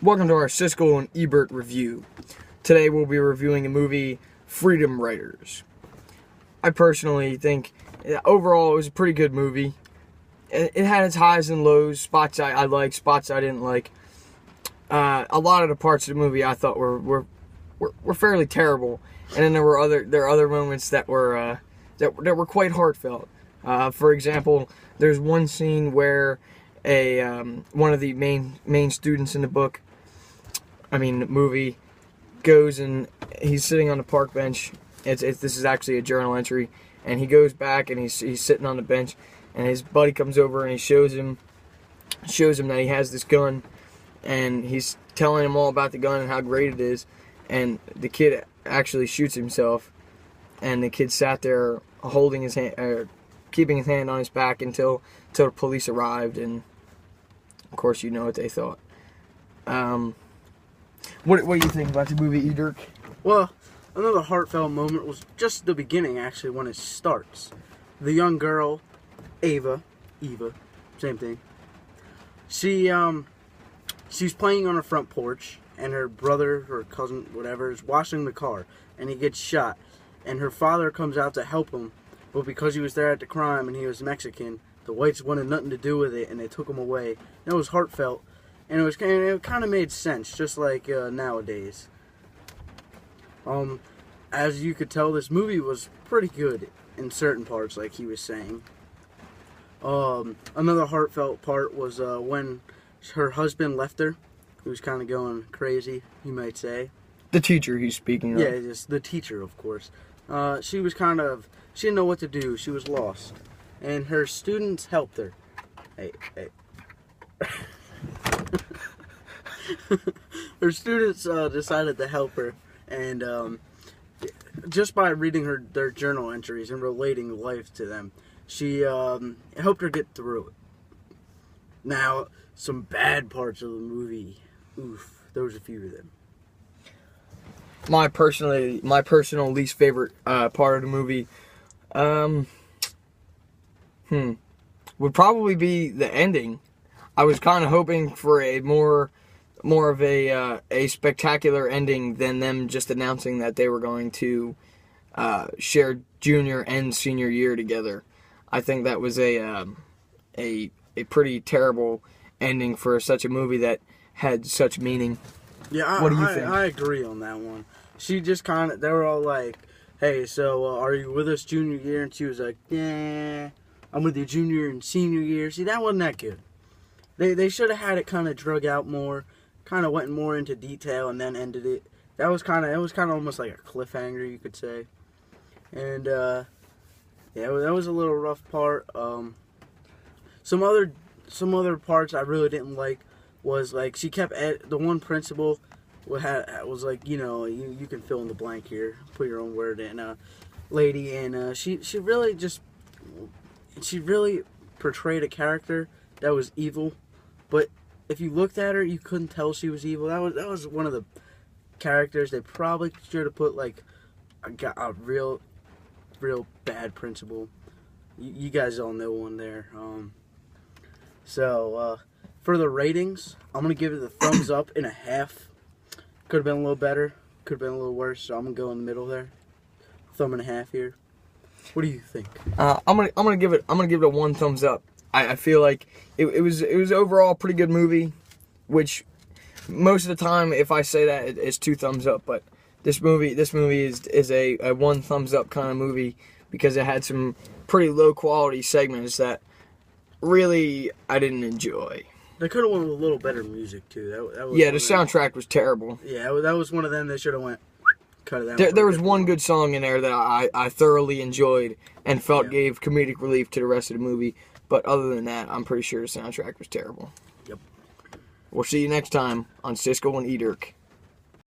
Welcome to our Siscal and Ederk review. Today we'll be reviewing a movie, Freedom Writers. I personally think, overall, it was a pretty good movie. It had its highs and lows, spots I liked, spots I didn't like. A lot of the parts of the movie I thought were fairly terrible, and then there are other moments that were quite heartfelt. For example, there's one scene where one of the main students in the movie, goes and he's sitting on the park bench. This is actually a journal entry, and he goes back and he's sitting on the bench, and his buddy comes over and he shows him that he has this gun, and he's telling him all about the gun and how great it is, and the kid actually shoots himself, and the kid sat there holding his hand, keeping his hand on his back until the police arrived, and of course you know what they thought. What do you think about the movie, Ederk? Well, another heartfelt moment was just the beginning, actually, when it starts. The young girl, Eva, same thing. She's playing on her front porch, and her brother or cousin, whatever, is washing the car, and he gets shot. And her father comes out to help him, but because he was there at the crime and he was Mexican, the whites wanted nothing to do with it, and they took him away. And it was heartfelt, and it kind of made sense, just like nowadays. As you could tell, this movie was pretty good in certain parts, like he was saying. Another heartfelt part was when her husband left her. He was kind of going crazy, you might say. The teacher he's speaking of. Yeah, just the teacher, of course. She didn't know what to do. She was lost. And her students helped her. Hey. Her students decided to help her, and just by reading their journal entries and relating life to them, she helped her get through it. Now, some bad parts of the movie, there was a few of them. My personal least favorite part of the movie, would probably be the ending. I was kind of hoping for a more of a spectacular ending than them just announcing that they were going to share junior and senior year together. I think that was a pretty terrible ending for such a movie that had such meaning. Yeah, what do you think? I agree on that one. She just they were all like, hey, so are you with us junior year? And she was like, yeah, I'm with you junior and senior year. See, that wasn't that good. They should have had it kind of drug out more, kind of went more into detail and then ended it. It was kind of almost like a cliffhanger, you could say. And yeah, that was a little rough part. Some other parts I really didn't like was like she kept the one principal was like, you can fill in the blank here, put your own word in, lady, and she really portrayed a character that was evil, but if you looked at her, you couldn't tell she was evil. That was one of the characters they probably should have put like a real bad principal. You guys all know one there. So for the ratings, I'm gonna give it a thumbs up and a half. Could have been a little better, could have been a little worse. So I'm gonna go in the middle there. Thumb and a half here. What do you think? I'm gonna give it a 1 thumbs up. I feel like it was overall a pretty good movie, which most of the time, if I say that, it's 2 thumbs up. But this movie is a 1 thumbs up kind of movie because it had some pretty low quality segments that really I didn't enjoy. They could have went with a little better music too. That was the soundtrack was terrible. Yeah, that was one of them. They should have went. Cut it out. There was one good song in there that I thoroughly enjoyed and felt gave comedic relief to the rest of the movie. But other than that, I'm pretty sure the soundtrack was terrible. Yep. We'll see you next time on Siscal and Ederk.